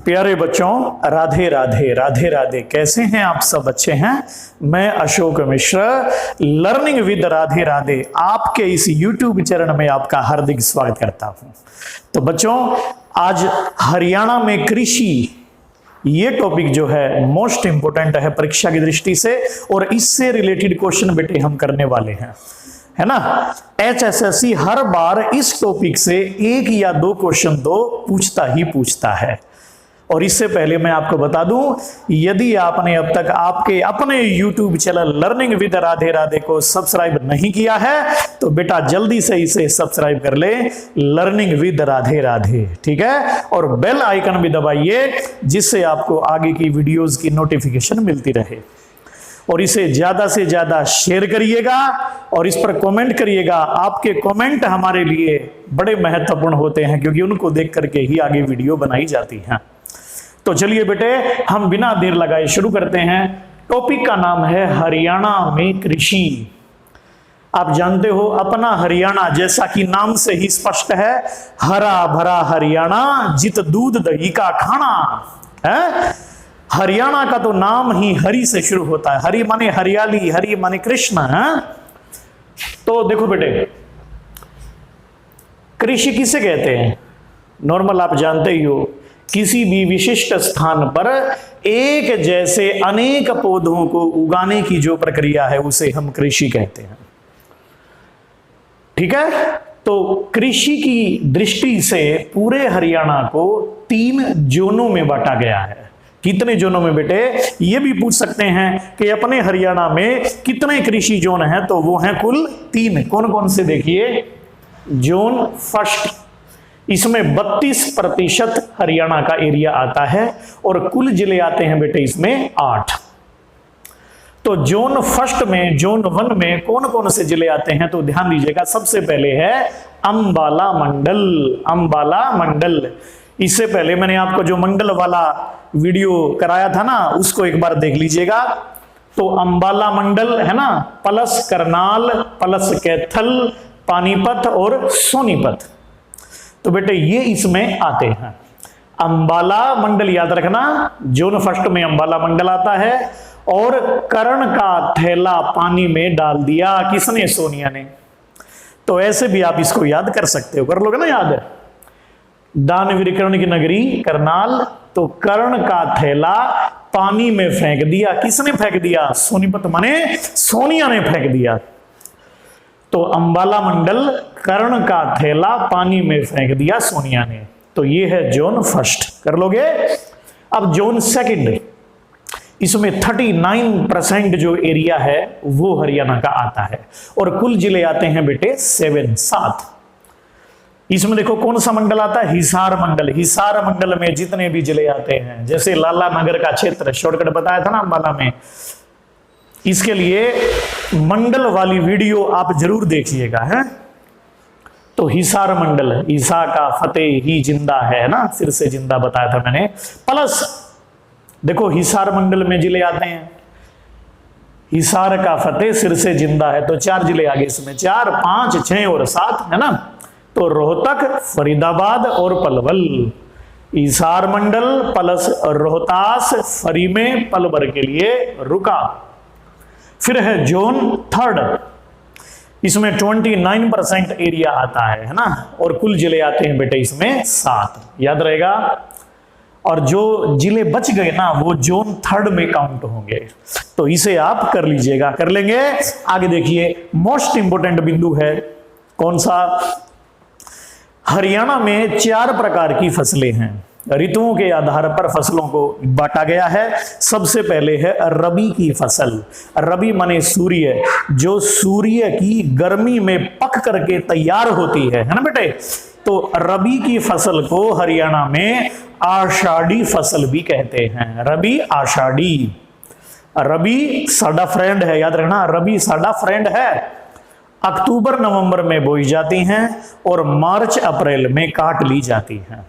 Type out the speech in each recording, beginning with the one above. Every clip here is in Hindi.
प्यारे बच्चों, राधे राधे राधे राधे। कैसे हैं आप सब? अच्छे हैं? मैं अशोक मिश्र, लर्निंग विद राधे राधे, आपके इस YouTube चैनल में आपका हार्दिक स्वागत करता हूं। तो बच्चों, आज हरियाणा में कृषि, ये टॉपिक जो है मोस्ट इंपोर्टेंट है परीक्षा की दृष्टि से, और इससे रिलेटेड क्वेश्चन बेटे हम करने वाले हैं, है ना। HSSC हर बार इस टॉपिक से एक या दो क्वेश्चन तो पूछता ही पूछता है। और इससे पहले मैं आपको बता दूं, यदि आपने अब तक आपके अपने YouTube channel learning with Radhe Radhe को सब्सक्राइब नहीं किया है तो बेटा जल्दी से इसे सब्सक्राइब कर ले, लर्निंग विद राधे राधे, ठीक है। और बेल आइकन भी दबाइए जिससे आपको आगे की वीडियोस की नोटिफिकेशन मिलती रहे। और इसे ज्यादा से ज्यादा शेयर करिएगा और इस पर कमेंट करिएगा। आपके कमेंट हमारे लिए बड़े महत्वपूर्ण होते हैं क्योंकि उनको देख करके ही आगे वीडियो बनाई जाती है। तो चलिए बेटे, हम बिना देर लगाए शुरू करते हैं। टॉपिक का नाम है हरियाणा में कृषि। आप जानते हो अपना हरियाणा, जैसा कि नाम से ही स्पष्ट है, हरा भरा हरियाणा जित दूध दही का खाना है। हरियाणा का तो नाम ही हरि से शुरू होता है। हरि माने हरियाली, हरि माने कृष्ण है। तो देखो बेटे, कृषि किसे कहते हैं? नॉर्मल आप जानते ही हो, किसी भी विशिष्ट स्थान पर एक जैसे अनेक पौधों को उगाने की जो प्रक्रिया है उसे हम कृषि कहते हैं, ठीक है। तो कृषि की दृष्टि से पूरे हरियाणा को 3 जोनों में बांटा गया है। कितने जोनों में बेटे? ये भी पूछ सकते हैं कि अपने हरियाणा में कितने कृषि जोन हैं, तो वो हैं कुल 3। कौन कौन से? देखिए, जोन फर्स्ट, इसमें 32% हरियाणा का एरिया आता है और कुल जिले आते हैं बेटे इसमें 8। तो जोन फर्स्ट में, जोन 1 में कौन कौन से जिले आते हैं तो ध्यान दीजिएगा। सबसे पहले है अंबाला मंडल। अंबाला मंडल, इससे पहले मैंने आपको जो मंडल वाला वीडियो कराया था ना, उसको एक बार देख लीजिएगा। तो अंबाला मंडल है ना, प्लस करनाल, प्लस कैथल, पानीपत और सोनीपत। तो बेटे ये इसमें आते हैं। अंबाला मंडल याद रखना, जोन फर्स्ट में अंबाला मंडल आता है। और कर्ण का थैला पानी में डाल दिया किसने? सोनिया ने। तो ऐसे भी आप इसको याद कर सकते हो, कर लोगे ना याद। दानवीर कर्ण की नगरी करनाल, तो कर्ण का थैला पानी में फेंक दिया। किसने फेंक दिया? सोनीपत माने सोनिया ने फेंक दिया। तो अंबाला मंडल, कर्ण का थैला पानी में फेंक दिया सोनिया ने। तो ये है जोन फर्स्ट, कर लोगे। अब जोन सेकंड, इसमें 39% जो एरिया है वो हरियाणा का आता है और कुल जिले आते हैं बेटे 7। इसमें देखो कौन सा मंडल आता है? हिसार मंडल। हिसार मंडल में जितने भी जिले आते हैं, जैसे लाला नगर का क्षेत्र, शॉर्टकट बताया था ना अंबाला में, इसके लिए मंडल वाली वीडियो आप जरूर देखिएगा, है। तो हिसार मंडल, ईसा का फतेह ही जिंदा है ना, सिर से जिंदा बताया था मैंने। प्लस देखो हिसार मंडल में जिले आते हैं, हिसार का फतेह सिर से जिंदा है, तो 4 जिले आगे इसमें, 4, 5, 6 और 7, है ना। तो रोहतक, फरीदाबाद और पलवल। हिसार मंडल प्लस रोहतास, फरी में पल भर के लिए रुका। फिर है जोन थर्ड, इसमें 29% एरिया आता है ना, और कुल जिले आते हैं बेटे इसमें 7, याद रहेगा। और जो जिले बच गए ना वो जोन थर्ड में काउंट होंगे। तो इसे आप कर लीजिएगा, कर लेंगे। आगे देखिए, मोस्ट इंपोर्टेंट बिंदु है कौन सा? हरियाणा में 4 प्रकार की फसलें हैं। ऋतुओं के आधार पर फसलों को बांटा गया है। सबसे पहले है रबी की फसल। रबी माने सूर्य, जो सूर्य की गर्मी में पक करके तैयार होती है ना बेटे। तो रबी की फसल को हरियाणा में आषाढ़ी फसल भी कहते हैं। रबी, आषाढ़ी। रबी साडा फ्रेंड है, याद रखना, रबी साडा फ्रेंड है। अक्टूबर नवंबर में बोई जाती हैं और मार्च अप्रैल में काट ली जाती हैं।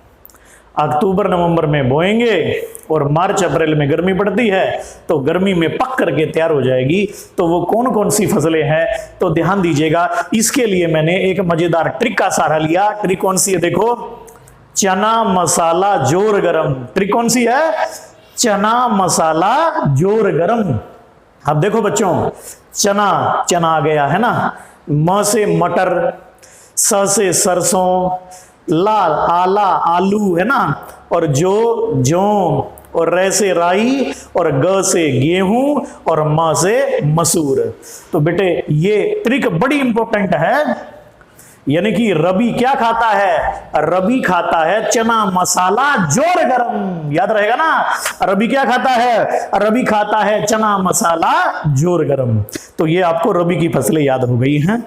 अक्टूबर नवंबर में बोएंगे और मार्च अप्रैल में गर्मी पड़ती है तो गर्मी में पक करके तैयार हो जाएगी। तो वो कौन कौन सी फसलें हैं तो ध्यान दीजिएगा। इसके लिए मैंने एक मजेदार ट्रिक का सहारा लिया। ट्रिक कौन सी है? देखो, चना मसाला जोर गरम। ट्रिक कौन सी है? चना मसाला जोर गरम। अब देखो बच्चों, चना, चना आ गया है ना, म से मटर, स से सरसों, लाल आला आलू है ना, और जौ, और रे से राई, और ग से गेहूं, और म से मसूर। तो बेटे ये ट्रिक बड़ी इंपॉर्टेंट है। यानी कि रबी क्या खाता है? रबी खाता है चना मसाला जोर गरम। याद रहेगा ना, रबी क्या खाता है? रबी खाता है चना मसाला जोर गरम। तो ये आपको रबी की फसलें याद हो गई हैं।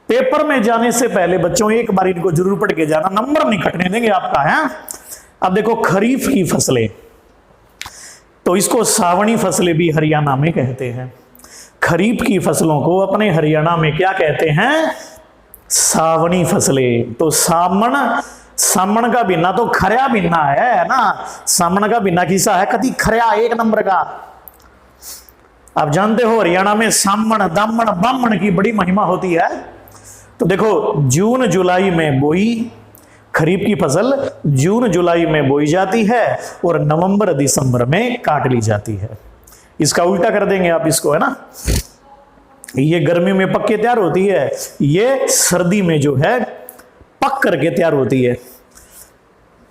पेपर में जाने से पहले बच्चों एक बार इनको जरूर पढ़ के जाना, नंबर नहीं कटने देंगे आपका है। अब देखो खरीफ की फसलें, तो इसको सावणी फसलें भी हरियाणा में कहते हैं। खरीफ की फसलों को अपने हरियाणा में क्या कहते हैं? सावणी फसलें। तो सामण का भिन्ना तो खरिया भिन्ना है ना। सामण का भिन्ना किसा है? कति खरिया एक नंबर का। आप जानते हो हरियाणा में सामण, दामण, बामण की बड़ी महिमा होती है। तो देखो जून जुलाई में बोई, खरीफ की फसल जून जुलाई में बोई जाती है और नवंबर दिसंबर में काट ली जाती है। इसका उल्टा कर देंगे आप इसको, है ना। ये गर्मी में पक के तैयार होती है, ये सर्दी में जो है पक करके तैयार होती है।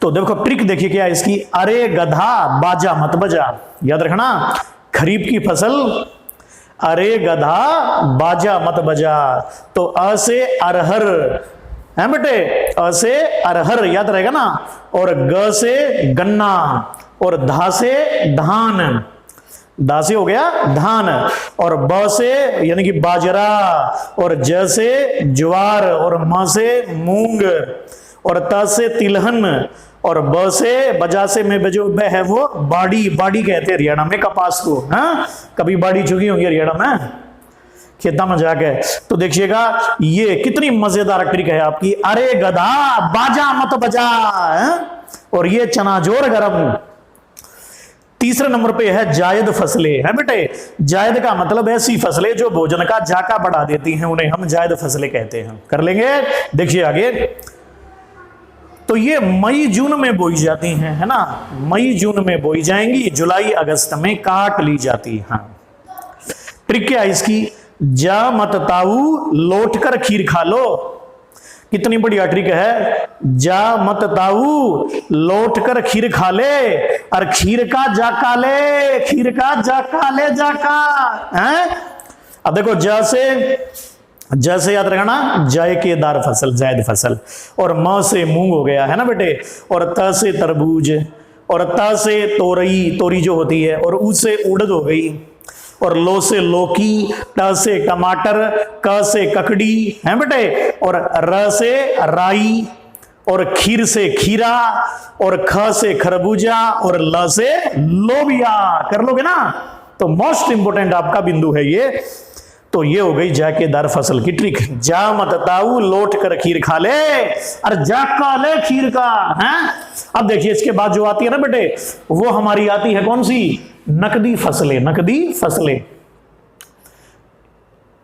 तो देखो ट्रिक देखिए क्या है इसकी, अरे गधा बाजा मत बजा। याद रखना, खरीफ की फसल अरे गधा बाजा मत बजा। तो अ से अरहर है बेटे, अ से अरहर याद रहेगा ना, और ग से गन्ना, और धा से धान, दा से हो गया धान, और ब से यानी कि बाजरा, और ज से ज्वार, और म से मूंग, और त से तिलहन, और ब से बजा से में जो ब है वो बाड़ी, बाड़ी कहते हैं हरियाणा में कपास को। हाँ, कभी बाड़ी चुकी होंगी हरियाणा में खेता में जाके। तो देखिएगा ये कितनी मजेदार ट्रिक है आपकी, अरे गधा बाजा मत बजा, और ये चना जोर गरम। तीसरे नंबर पे है जायद फसलें, है बेटे। जायद का मतलब ऐसी फसलें जो भोजन का जाका बढ़ा देती हैं, उन्हें हम जायद फसलें कहते हैं। कर लेंगे, देखिए आगे। तो ये मई जून में बोई जाती हैं, है ना, मई जून में बोई जाएंगी, जुलाई अगस्त में काट ली जाती हैं। ट्रिक क्या है इसकी, जा मत ताऊ लौट कर खीर खा लो। कितनी बढ़िया ट्रिक है, जा मत ताऊ लौट कर खीर खा ले, और खीर का जाका ले, खीर का जाका ले जाका है। अब देखो जैसे याद रखना, जायकेदार फसल, जायद फसल, और म से मूंग हो गया है ना बेटे, और त से तरबूज, और त से तोरई, तोरी जो होती है, और उ से उड़द हो गई, और लो से लौकी, ट से टमाटर, क से ककड़ी है बेटे, और र से राई, और खीर से खीरा, और ख से खरबूजा, और ल से लोबिया। कर लोगे ना। तो मोस्ट इंपोर्टेंट आपका बिंदु है ये। तो ये हो गई जायकेदार फसल की ट्रिक, जा मत ताऊ लौट कर खीर खा ले, और जाका ले खीर का है। अब देखिए इसके बाद जो आती है ना बेटे, वो हमारी आती है कौन सी, नकदी फसलें। नकदी फसलें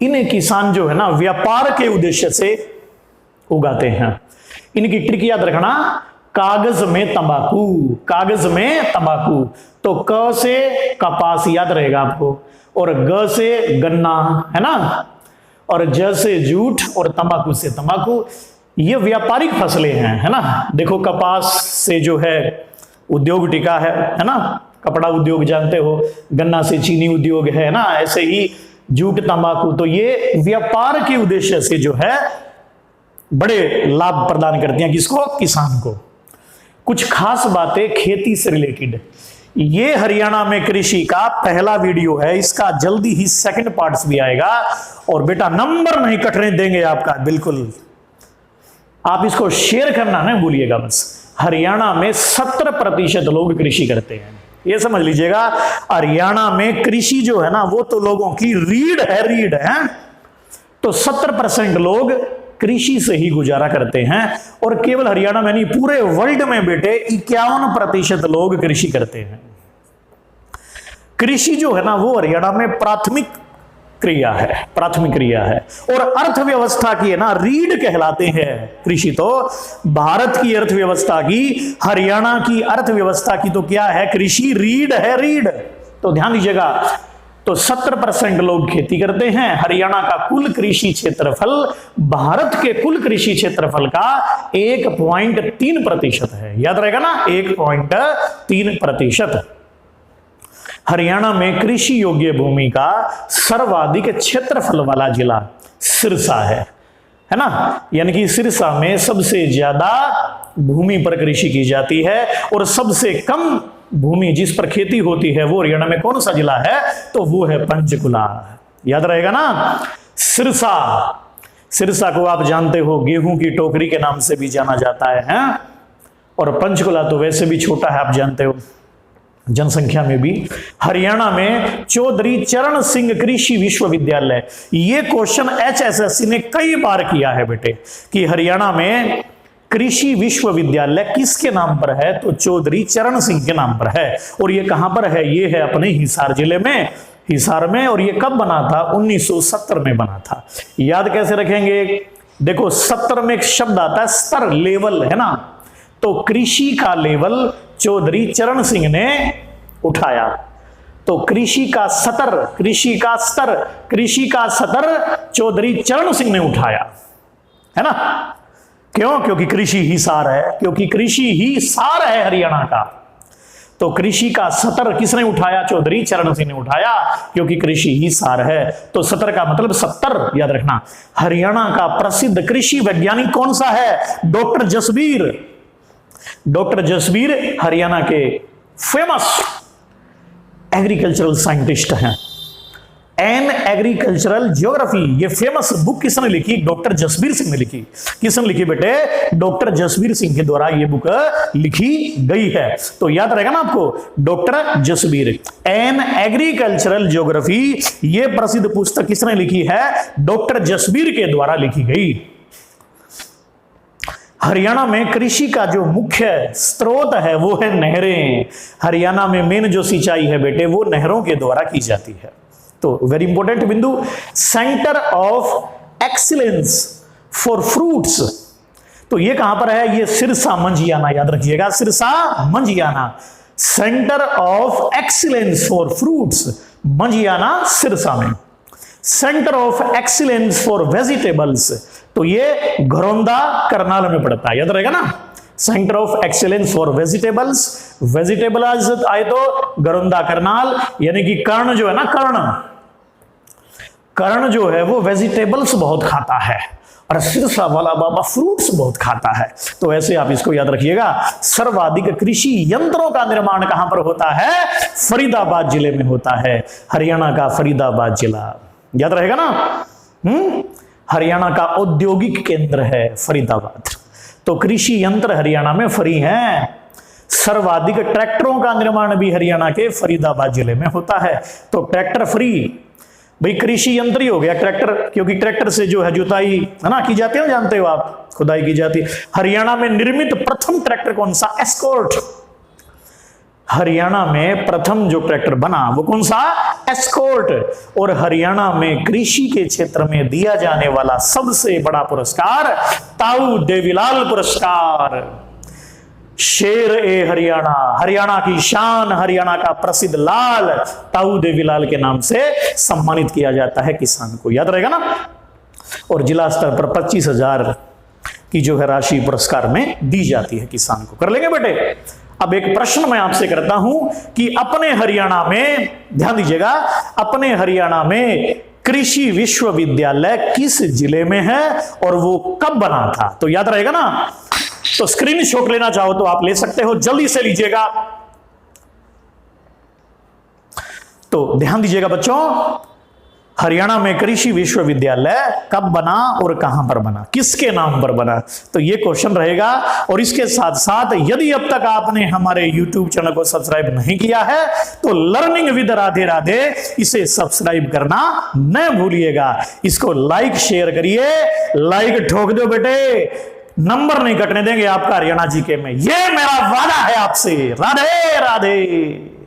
इन्हें किसान जो है ना व्यापार के उद्देश्य से उगाते हैं। इनकी ट्रिक याद रखना, कागज में तंबाकू, कागज में तंबाकू। तो क से कपास याद रहेगा आपको, और ग से गन्ना है ना, और ज से जूट, और तंबाकू से तंबाकू। ये व्यापारिक फसलें हैं, है ना। देखो कपास से जो है उद्योग टिका है ना, कपड़ा उद्योग जानते हो, गन्ना से चीनी उद्योग है ना, ऐसे ही जूट तंबाकू। तो ये व्यापार के उद्देश्य से जो है बड़े लाभ प्रदान करती हैं, किसको, किसान को। कुछ खास बातें खेती से रिलेटेड, ये हरियाणा में कृषि का पहला वीडियो है, इसका जल्दी ही सेकंड पार्ट्स भी आएगा। और बेटा नंबर नहीं कटने देंगे आपका, बिल्कुल आप इसको शेयर करना नहीं भूलिएगा बस। हरियाणा में 70% लोग कृषि करते हैं, ये समझ लीजिएगा। हरियाणा में कृषि जो है ना वो तो लोगों की रीढ़ है। तो 70% लोग कृषि से ही गुजारा करते हैं, और केवल हरियाणा में नहीं पूरे वर्ल्ड में बेटे 51% लोग कृषि करते हैं। कृषि जो है ना वो हरियाणा में प्राथमिक क्रिया है, प्राथमिक क्रिया है। और अर्थव्यवस्था की है ना रीढ़ कहलाते हैं कृषि। तो भारत की अर्थव्यवस्था की, हरियाणा की अर्थव्यवस्था की तो क्या है? कृषि रीढ़ है, रीढ़। तो ध्यान दीजिएगा, तो 70% लोग खेती करते हैं। हरियाणा का कुल कृषि क्षेत्रफल भारत के कुल कृषि क्षेत्रफल का 1.3% है। याद रहेगा ना, 1.3%। हरियाणा में कृषि योग्य भूमि का सर्वाधिक क्षेत्रफल वाला जिला सिरसा है ना। यानी कि सिरसा में सबसे ज्यादा भूमि पर कृषि की जाती है और सबसे कम भूमि जिस पर खेती होती है वो हरियाणा में कौन सा जिला है? तो वो है पंचकुला। याद रहेगा ना, सिरसा। सिरसा को आप जानते हो गेहूं की टोकरी के नाम से भी जाना जाता है? और पंचकुला तो वैसे भी छोटा है, आप जानते हो जनसंख्या में भी। हरियाणा में चौधरी चरण सिंह कृषि विश्वविद्यालय, ये क्वेश्चन HSSC ने कई बार किया है बेटे कि हरियाणा में कृषि विश्वविद्यालय किसके नाम पर है? तो चौधरी चरण सिंह के नाम पर है। और ये कहां पर है? ये है अपने हिसार जिले में, हिसार में। और ये कब बना था? 1970 में बना था। याद कैसे रखेंगे? देखो 70 में एक शब्द आता है स्तर, लेवल, है ना। तो कृषि का लेवल चौधरी चरण सिंह ने उठाया। तो कृषि का सतर, कृषि का स्तर, कृषि का सतर चौधरी चरण सिंह ने उठाया, है ना। क्यों? क्योंकि कृषि ही सार है, क्योंकि कृषि ही सार है हरियाणा का। तो कृषि का सतर किसने उठाया? चौधरी चरण सिंह ने उठाया, क्योंकि कृषि ही सार है। तो सतर का मतलब 70, याद रखना। हरियाणा का प्रसिद्ध कृषि वैज्ञानिक कौन सा है? डॉक्टर जसबीर। डॉक्टर जसबीर हरियाणा के फेमस एग्रीकल्चरल साइंटिस्ट हैं। एन एग्रीकल्चरल ज्योग्राफी, ये फेमस बुक किसने लिखी? डॉक्टर जसबीर सिंह ने लिखी। किसने लिखी बेटे? डॉक्टर जसबीर सिंह के द्वारा ये बुक लिखी गई है। तो याद रहेगा ना आपको, doctor Jasbir, an agricultural geography, ये प्रसिद्ध पुस्तक किसने लिखी है? डॉक्टर जसबीर के द्वारा लिखी गई। हरियाणा में कृषि का जो मुख्य स्रोत है वो है नहरें। हरियाणा में मेन जो सिंचाई है बेटे वो नहरों के द्वारा की जाती है। तो वेरी इंपॉर्टेंट बिंदु, centre of excellence for fruits, तो ये कहां पर है? ये सिरसा मंझियाना, याद रखिएगा, Sirsa Manjhiana. Centre of excellence for fruits, Manjhiana Sirsa में। Centre of excellence for vegetables, तो ये घरौंदा करनाल में पड़ता है। याद रहेगा ना, centre of excellence for vegetables, vegetables आए तो घरौंदा करनाल। यानी कि कर्ण जो है ना, कर्ण जो है वो वेजिटेबल्स बहुत खाता है और सिरसा वाला बाबा फ्रूट्स बहुत खाता है। तो ऐसे आप इसको याद रखिएगा। सर्वाधिक कृषि यंत्रों का निर्माण कहां पर होता है? फरीदाबाद जिले में होता है। हरियाणा का फरीदाबाद जिला, याद रहेगा ना। हरियाणा का औद्योगिक केंद्र है फरीदाबाद। तो कृषि यंत्र हरियाणा में फ्री हैं। सर्वाधिक ट्रैक्टरों का निर्माण भी हरियाणा के फरीदाबाद जिले में होता है। तो ट्रैक्टर फ्री, भाई कृषि यंत्र ही हो गया ट्रैक्टर, क्योंकि ट्रैक्टर से जो है जुताई है ना की जाती है, जानते हो आप, खुदाई की जाती है। हरियाणा में निर्मित प्रथम ट्रैक्टर कौन सा? एस्कॉर्ट। हरियाणा में प्रथम जो ट्रैक्टर बना वो कौन सा? एस्कॉर्ट। और हरियाणा में कृषि के क्षेत्र में दिया जाने वाला सबसे बड़ा पुरस्कार ताऊ देवीलाल पुरस्कार। शेर ए हरियाणा, हरियाणा की शान, हरियाणा का प्रसिद्ध लाल, ताऊ देवीलाल के नाम से सम्मानित किया जाता है किसान को। याद रहेगा ना। और जिला स्तर पर 25,000 की जो है राशि पुरस्कार में दी जाती है किसान को। कर लेंगे बेटे। अब एक प्रश्न मैं आपसे करता हूं कि अपने हरियाणा में, ध्यान दीजिएगा, अपने हरियाणा में कृषि विश्वविद्यालय किस जिले में है और वो कब बना था? तो याद रहेगा ना। तो स्क्रीनशॉट लेना चाहो तो आप ले सकते हो, जल्दी से लीजिएगा। तो ध्यान दीजिएगा बच्चों, हरियाणा में कृषि विश्वविद्यालय कब बना और कहां पर बना, किसके नाम पर बना? तो यह क्वेश्चन रहेगा। और इसके साथ साथ यदि अब तक आपने हमारे YouTube चैनल को सब्सक्राइब नहीं किया है तो लर्निंग विद राधे राधे इसे सब्सक्राइब करना न भूलिएगा। इसको लाइक शेयर करिए, लाइक ठोक दो बेटे, नंबर नहीं कटने देंगे आपका हरियाणा जीके में, यह मेरा वादा है आपसे। राधे राधे।